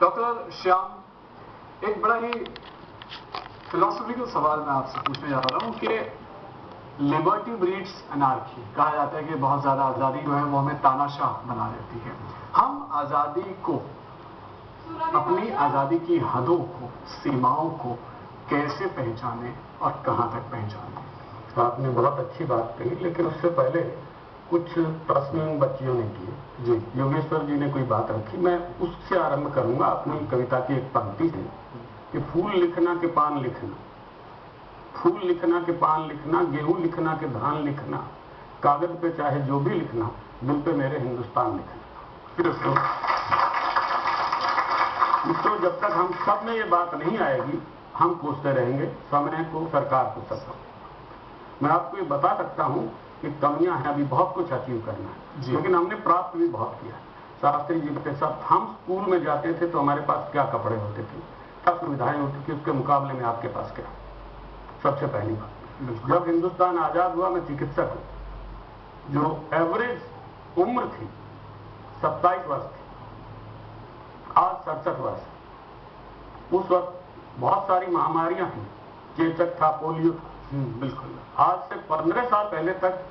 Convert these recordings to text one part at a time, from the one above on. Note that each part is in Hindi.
डॉक्टर श्याम, एक बड़ा ही फिलोसॉफिकल सवाल मैं आपसे पूछने जा रहा हूं कि लिबर्टी ब्रीड्स अनार्की। कहा जाता है कि बहुत ज्यादा आजादी जो है वो हमें तानाशाह बना देती है। हम आजादी को, अपनी आजादी की हदों को, सीमाओं को कैसे पहचाने और कहां तक पहचाने? आपने बहुत अच्छी बात कही, लेकिन उससे पहले कुछ प्रश्न बच्चियों ने किए। जी, योगेश्वर जी ने कोई बात रखी, मैं उससे आरंभ करूंगा अपनी कविता की एक पंक्ति से कि फूल लिखना के पान लिखना, फूल लिखना के पान लिखना, गेहूं लिखना के धान लिखना, कागज पे चाहे जो भी लिखना, दिल पे मेरे हिंदुस्तान लिखना। तो जब तक हम सब में ये बात नहीं आएगी, हम कोसते रहेंगे समय को, सरकार को, सबको। मैं आपको ये बता सकता हूं कि कमियां हैं, अभी बहुत कुछ अचीव करना है, लेकिन हमने प्राप्त भी बहुत किया। शास्त्री जी के साथ हम स्कूल में जाते थे तो हमारे पास क्या कपड़े होते थे, क्या सुविधाएं होती थी, उसके मुकाबले में आपके पास क्या? सबसे पहली बात, जब हिंदुस्तान आजाद हुआ, मैं चिकित्सक हूं, जो एवरेज उम्र थी 27 वर्ष थी, आज 67 वर्ष। उस वक्त बहुत सारी महामारियां थी, चेचक था, पोलियो था। बिल्कुल। आज से 15 साल पहले तक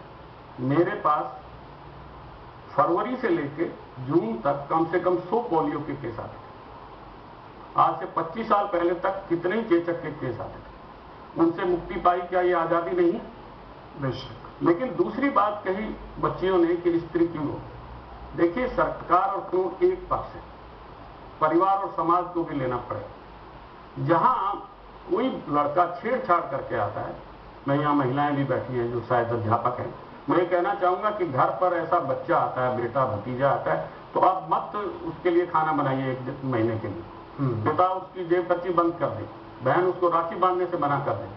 मेरे पास फरवरी से लेकर जून तक कम से कम 100 पोलियो के केस आते थे। आज से 25 साल पहले तक कितने ही चेचक के केस आते थे। उनसे मुक्ति पाई, क्या ये आजादी नहीं? बेशक। लेकिन दूसरी बात कही बच्चियों ने कि स्त्री क्यों हो। देखिए, सरकार और कानून एक पक्ष है, परिवार और समाज को भी लेना पड़ेगा। जहां कोई लड़का छेड़छाड़ करके आता है, मैं यहाँ महिलाएं भी बैठी हैं जो शायद अध्यापक हैं, मैं ये कहना चाहूंगा कि घर पर ऐसा बच्चा आता है, बेटा भतीजा आता है, तो आप मत उसके लिए खाना बनाइए 1 महीने के लिए। पिता उसकी जेब कच्ची बंद कर दे, बहन उसको राखी बांधने से मना कर दे,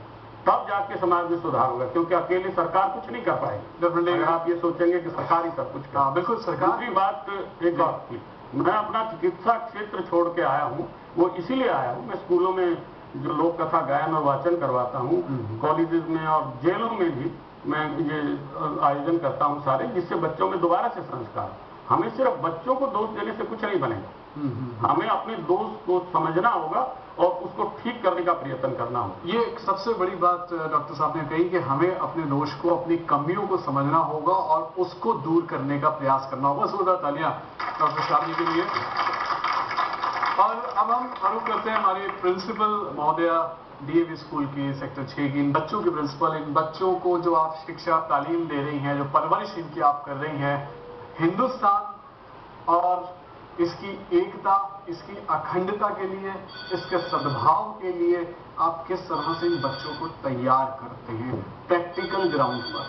तब जाके समाज में सुधार होगा, क्योंकि अकेले सरकार कुछ नहीं कर पाएगी। अगर आप ये सोचेंगे कि सरकार ही सब कुछ कर। बिल्कुल सरकार। दूसरी बात, एक और, मैं अपना चिकित्सा क्षेत्र छोड़ के आया हूँ, वो इसीलिए आया हूँ, मैं स्कूलों में जो लोक कथा गायन और वाचन करवाता हूँ, कॉलेजेस में और जेलों में भी मैं ये आयोजन करता हूँ सारे, जिससे बच्चों में दोबारा से संस्कार। हमें सिर्फ बच्चों को दोष देने से कुछ नहीं बनेगा, हमें अपने दोष को समझना होगा और उसको ठीक करने का प्रयत्न करना होगा। ये एक सबसे बड़ी बात डॉक्टर साहब ने कही कि हमें अपने दोष को, अपनी कमियों को समझना होगा और उसको दूर करने का प्रयास करना होगा। जोरदार तालियां डॉक्टर श्याम जी के लिए। और अब हम आरोप करते हैं हमारे प्रिंसिपल महोदया डीएवी स्कूल की, सेक्टर 6 की, इन बच्चों के प्रिंसिपल, इन बच्चों को जो आप शिक्षा तालीम दे रही हैं, जो परवरिश इनकी आप कर रही हैं, हिंदुस्तान और इसकी एकता, इसकी अखंडता के लिए, इसके सद्भाव के लिए आप किस तरह से इन बच्चों को तैयार करते हैं प्रैक्टिकल ग्राउंड पर?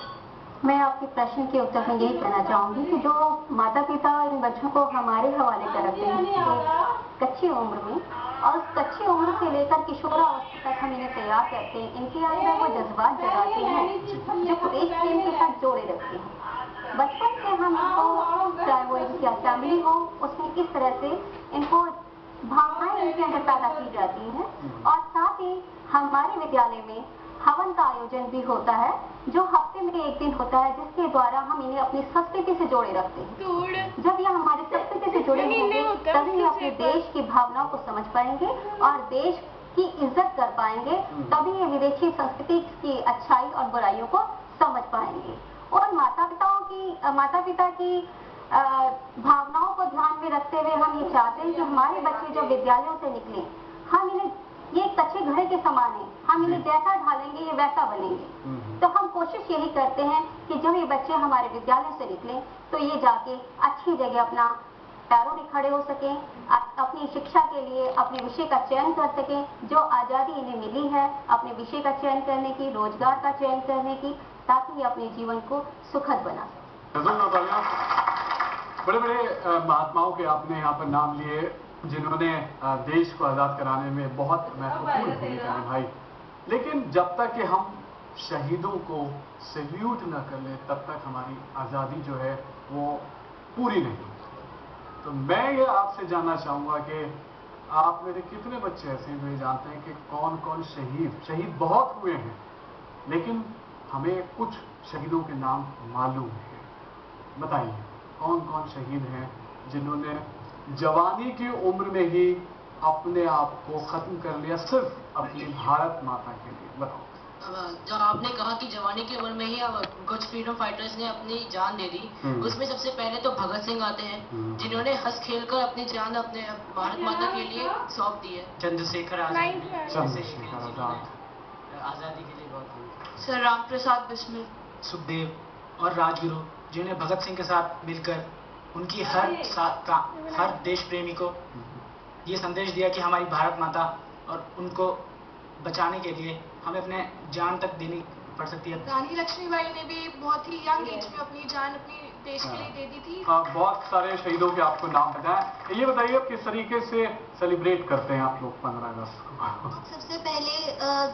मैं आपके प्रश्न के उत्तर में यही कहना चाहूंगी कि जो माता पिता इन बच्चों को हमारे हवाले कर रखते हैं कच्ची उम्र में, और उस कच्ची उम्र से लेकर किशोरावस्था तक हम इन्हें तैयार करते हैं, इनके अंदर वो जज्बात जगाते हैं जो देश प्रेम के साथ जोड़े रखते हैं। बचपन से हम इनको, चाहे वो इनकी असेंबली हो, उसमें किस तरह से इनको भावनाएं इनके अंदर पैदा की जाती हैं। और साथ ही हमारे विद्यालय में हवन का आयोजन भी होता है, जो हफ्ते में 1 दिन होता है, जिसके द्वारा हम इन्हें अपनी संस्कृति से जोड़े रखते हैं। जब ये हमारी संस्कृति से जुड़े होंगे, तभी ये अपने देश की भावनाओं को समझ पाएंगे और देश की इज्जत कर पाएंगे, तभी ये विदेशी संस्कृति की अच्छाई और बुराइयों को समझ पाएंगे। और माता पिता की भावनाओं को ध्यान में रखते हुए हम ये चाहते हैं कि हमारे बच्चे जब विद्यालयों से निकले, हम इन्हें, ये कच्चे घड़े के समान है, हम इन्हें जैसा ढालेंगे ये वैसा बनेंगे। तो हम कोशिश यही करते हैं कि जब ये बच्चे हमारे विद्यालय से निकले तो ये जाके अच्छी जगह अपना पैरों में खड़े हो सकें, अपनी शिक्षा के लिए अपने विषय का चयन कर सकें, जो आज़ादी इन्हें मिली है अपने विषय का चयन करने की, रोजगार का चयन करने की, ताकि ये अपने जीवन को सुखद बना सकें। बड़े बड़े महात्माओं के आपने यहाँ पर नाम लिए, जिन्होंने देश को आज़ाद कराने में बहुत महत्वपूर्ण भूमिका निभाई, लेकिन जब तक कि हम शहीदों को सैल्यूट न कर ले, तब तक हमारी आज़ादी जो है वो पूरी नहीं। तो मैं ये आपसे जानना चाहूँगा कि आप मेरे कितने बच्चे ऐसे हुए जानते हैं कि कौन कौन शहीद बहुत हुए हैं, लेकिन हमें कुछ शहीदों के नाम मालूम है। बताइए कौन कौन शहीद हैं जिन्होंने जवानी की उम्र में ही अपने आप को खत्म कर लिया सिर्फ अपनी भारत माता के लिए? बताओ। जो आपने कहा कि जवानी की उम्र में ही कुछ फ्रीडम फाइटर्स ने अपनी जान दे दी, उसमें सबसे पहले तो भगत सिंह आते हैं, जिन्होंने हंस खेल कर अपनी जान अपने भारत माता के लिए सौंप दी है। चंद्रशेखर आजाद आज़ादी के लिए बहुत। सर राम प्रसाद बिस्मिल, सुखदेव और राजगुरु, जिन्होंने भगत सिंह के साथ मिलकर उनकी हर देश प्रेमी को ये संदेश दिया कि हमारी भारत माता और उनको बचाने के लिए हमें अपने जान तक देनी पड़ सकती है। रानी लक्ष्मीबाई ने भी बहुत ही यंग एज में अपनी जान अपने देश के लिए दे दी थी। बहुत सारे शहीदों के आपको नाम बताएं। ये बताइए आप किस तरीके से सेलिब्रेट करते हैं आप लोग 15 अगस्त को? सबसे पहले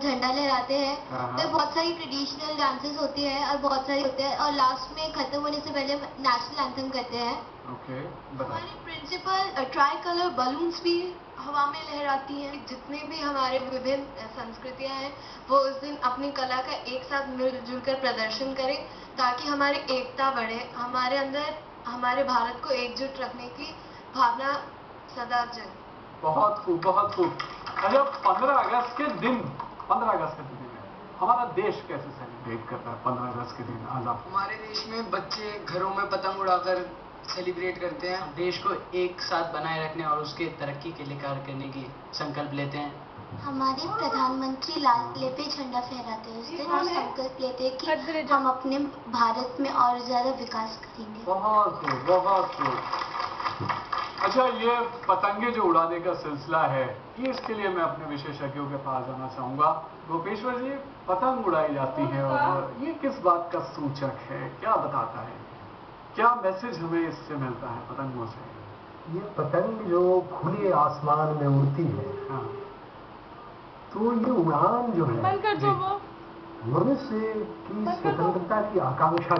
झंडा लहराते हैं, फिर बहुत सारी ट्रेडिशनल डांसेस होती है और बहुत सारे होते हैं, और लास्ट में खत्म होने से पहले नेशनल एंथम करते हैं। ओके, हमारी प्रिंसिपल ट्राई कलर बलून्स भी हवा में लहराती हैं। जितने भी हमारे विभिन्न संस्कृतियां हैं वो उस दिन अपनी कला का एक साथ मिलजुल कर प्रदर्शन करें, ताकि हमारी एकता बढ़े, हमारे अंदर हमारे भारत को एकजुट रखने की भावना सदा जगे। बहुत खूब, बहुत खूब। अच्छा, 15 अगस्त के दिन हमारा देश कैसे सेलिब्रेट करता है 15 अगस्त के दिन आजाद? हमारे देश में बच्चे घरों में पतंग उड़ाकर सेलिब्रेट करते हैं, देश को एक साथ बनाए रखने और उसके तरक्की के लिए कार्य करने की संकल्प लेते हैं। हमारे प्रधानमंत्री लाल किले पे झंडा फहराते हैं। उस दिन हम संकल्प लेते हैं कि हम अपने भारत में और ज्यादा विकास करेंगे। बहुत खूब, बहुत खूब। अच्छा, ये पतंगे जो उड़ाने का सिलसिला है, ये इसके लिए मैं अपने विशेषज्ञों के पास जाना चाहूंगा। गोपेश्वर जी, पतंग उड़ाई जाती है और ये किस बात का सूचक है, क्या बताता है, क्या मैसेज हमें इससे मिलता है पतंगों से? ये पतंग जो खुले आसमान में उड़ती है, हाँ, तो ये उड़ान जो है मनुष्य की स्वतंत्रता की आकांक्षा